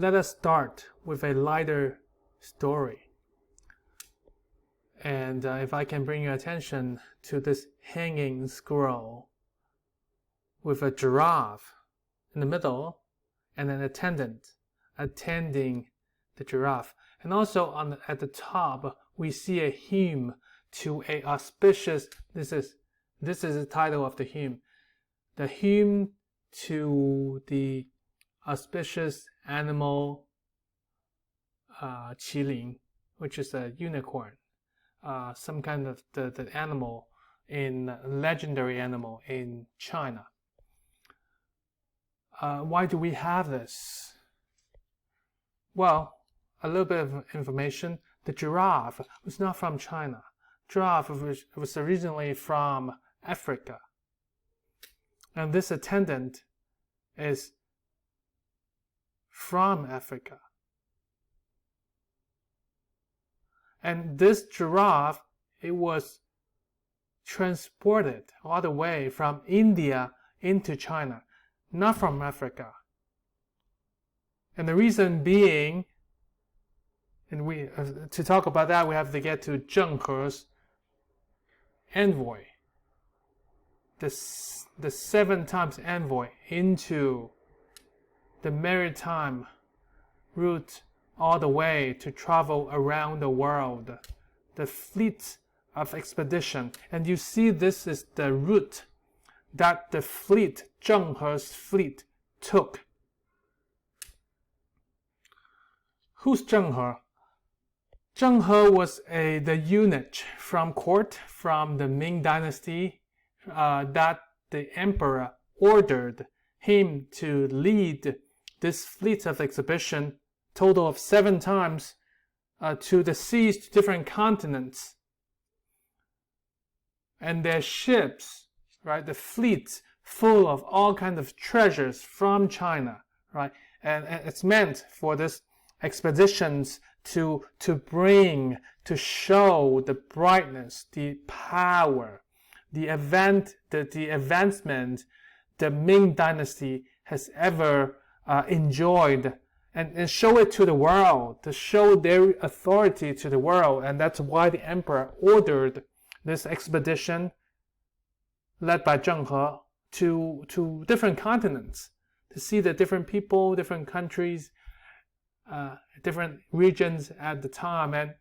let us start with a lighter story. And if I can bring your attention to this hanging scroll with a giraffe in the middle and an attendant attending the giraffe. And also at the top, we see a hymn to a auspicious, this is the title of the hymn, the hymn to the auspicious animal qilin, which is a unicorn, some kind of the animal in legendary animal in China. Why do we have this? Well, a little bit of information. The giraffe was not from China. Giraffe was originally from Africa. And this attendant is from Africa. And this giraffe, it was transported all the way from India into China, not from Africa. And the reason being, and to talk about that, we have to get to Zheng He's envoy, the 7 times envoy into the maritime route all the way to travel around the world, the fleet of expedition. And you see, this is the route that the fleet, Zheng He's fleet, took. Who's Zheng He? Zheng He was the eunuch from court from the Ming Dynasty that the emperor ordered him to lead this fleet of expedition, total of 7 times, to the seas, to different continents. And their ships, right, the fleet full of all kinds of treasures from China, right, and it's meant for this expeditions to bring, to show the brightness, the power, the advancement the Ming Dynasty has ever enjoyed, and show it to the world, to show their authority to the world. And that's why the emperor ordered this expedition led by Zheng He to different continents, to see the different people, different countries, different regions at the time. And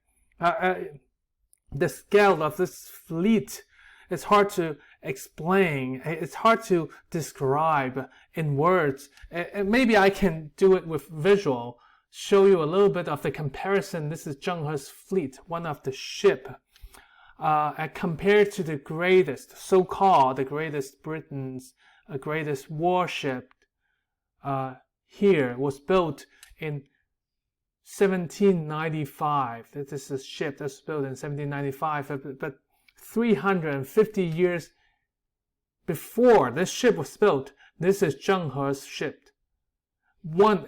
the scale of this fleet is hard to explain. It's hard to describe in words. And maybe I can do it with visual, show you a little bit of the comparison. This is Zheng He's fleet, one of the ship, compared to the greatest, so-called the greatest Britain's greatest warship here was built in 1795. This is a ship that's built in 1795, but 350 years before this ship was built, this is Zheng He's ship.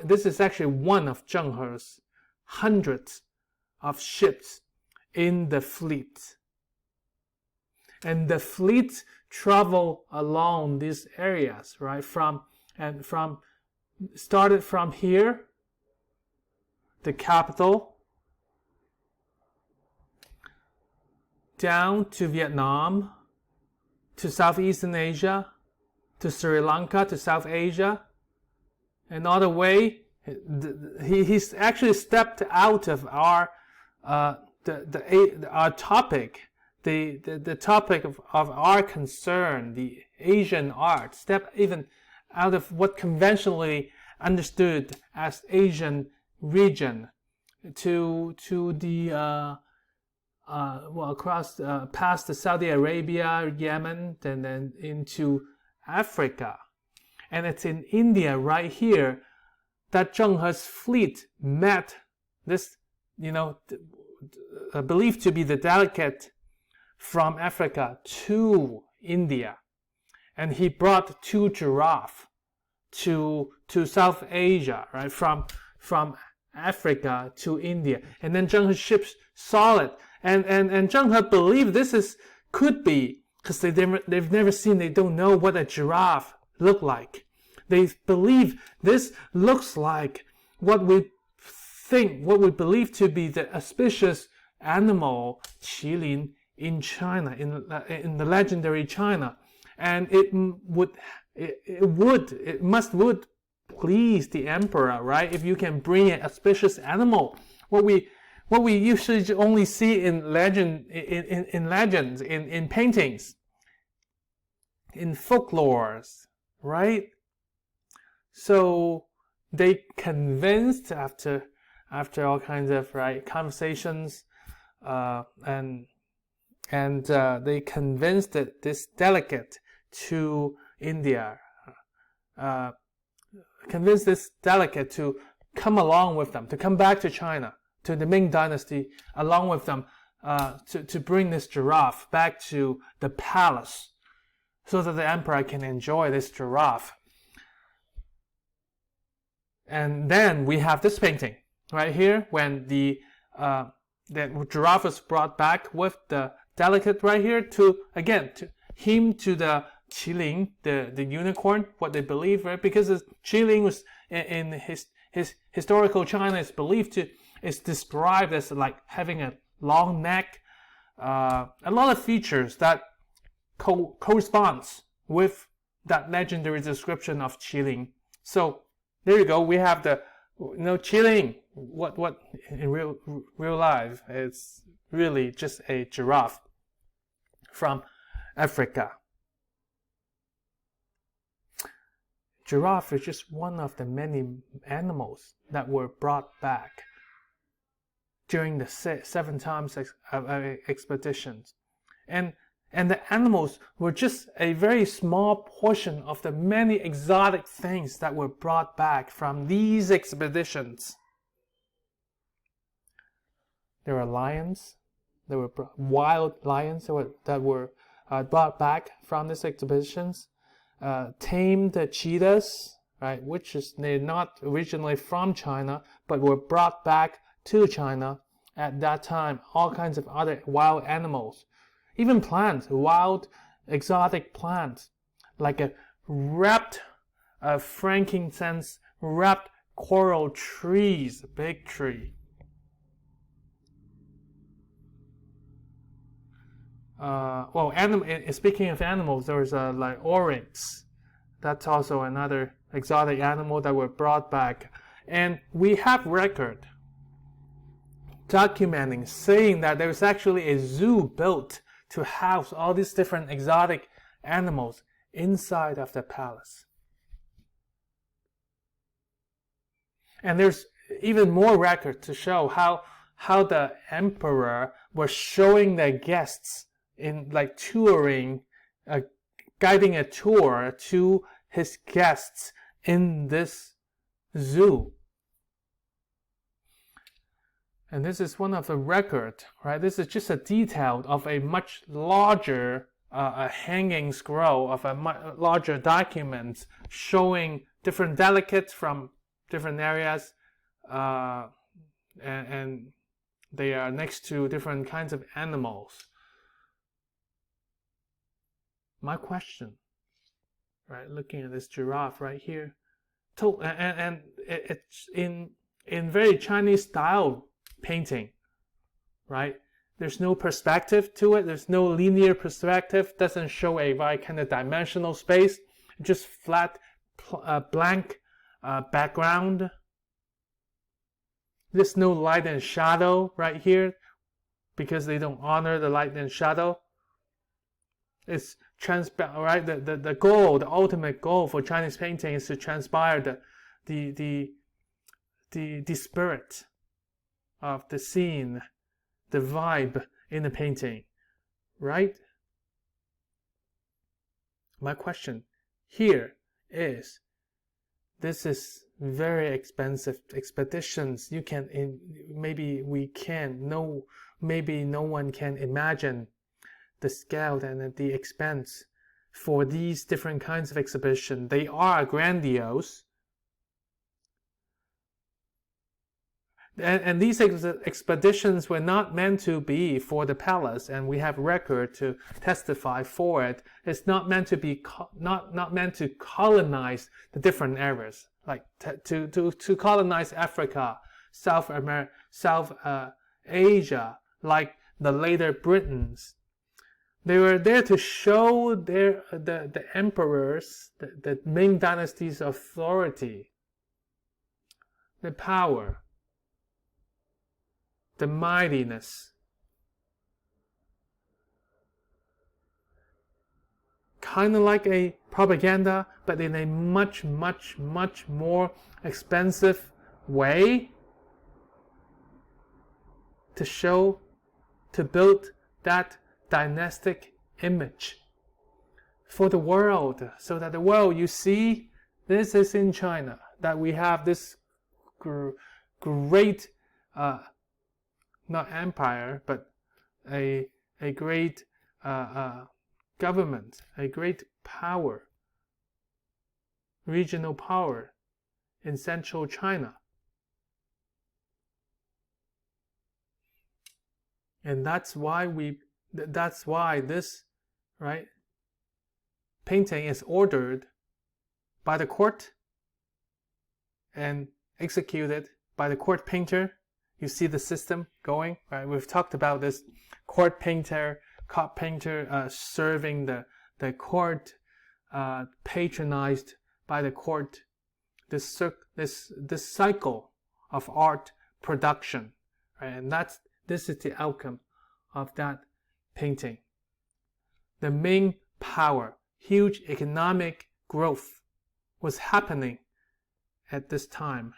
This is actually one of Zheng He's hundreds of ships in the fleet. And the fleet travel along these areas, right? Started from here, the capital, down to Vietnam, to Southeastern Asia, to Sri Lanka, to South Asia, and all the way. He's actually stepped out of our topic, the topic of our concern, the Asian art. Step even out of what conventionally understood as Asian region to the across past the Saudi Arabia, Yemen, and then into Africa. And it's in India right here that Zheng He's fleet met this, believed to be the delegate from Africa to India. And he brought 2 giraffes to South Asia, right, from Africa to India. And then Zheng He's ships saw it. And Zheng He believed could be, because they've never seen, they don't know what a giraffe look like. They believe this looks like what we believe to be the auspicious animal qilin in China, in the legendary China, and it must please the emperor, right? If you can bring an auspicious animal, what we usually only see in legends, in paintings, in folklores, right? So they convinced after all kinds of conversations, and they convinced this delegate to India, convinced this delegate to come along with them, to come back to China, to the Ming Dynasty, along with them, to bring this giraffe back to the palace, so that the emperor can enjoy this giraffe. And then we have this painting right here, when the giraffe was brought back with the delegate right here to him to the qilin, the unicorn, what they believe, right? Because the qilin was in his historical China is described as like having a long neck, a lot of features that corresponds with that legendary description of qilin. So there you go. We have the qilin. What in real life, it's really just a giraffe from Africa. Giraffe is just one of the many animals that were brought back during the 7 times expeditions, and the animals were just a very small portion of the many exotic things that were brought back from these expeditions. There were lions, there were wild lions that were brought back from these expeditions, tamed cheetahs, right, which is they're not originally from China, but were brought back to China at that time. All kinds of other wild animals, even plants, wild exotic plants, like a wrapped frankincense wrapped coral trees, big tree. Speaking of animals, there's like oryx. That's also another exotic animal that were brought back, and we have record documenting, saying that there's actually a zoo built to house all these different exotic animals inside of the palace. And there's even more record to show how the emperor was showing the guests in like touring, guiding a tour to his guests in this zoo. And this is one of the record, right? This is just a detail of a much larger a hanging scroll of a much larger document showing different delegates from different areas, and they are next to different kinds of animals. My question, right? Looking at this giraffe right here, and it's in very Chinese style painting, right? There's no perspective to it. There's no linear perspective. Doesn't show a very kind of dimensional space. Just flat, blank background. There's no light and shadow right here because they don't honor the light and shadow. It's transparent, right? The goal, the ultimate goal for Chinese painting is to transpire the spirit of the scene, the vibe in the painting, right? My question here is, this is very expensive expeditions. Maybe no one can imagine the scale and the expense for these different kinds of exhibition. They are grandiose. And these expeditions were not meant to be for the palace, and we have record to testify for it. It's not meant to be not meant to colonize the different areas. like to colonize Africa, South Asia, like the later Britons. They were there to show the emperors, the Ming dynasty's authority, the power, the mightiness. Kind of like a propaganda, but in a much, much, much more expensive way to show, to build that dynastic image for the world, so that the world, you see, this is in China, that we have this great, not empire, but a great government, a great power, regional power in central China. And that's why this, right, painting is ordered by the court and executed by the court painter. You see the system going, right? We've talked about this court painter serving the court, patronized by the court. This cycle of art production, right? And this is the outcome of that painting. The Ming power, huge economic growth was happening at this time.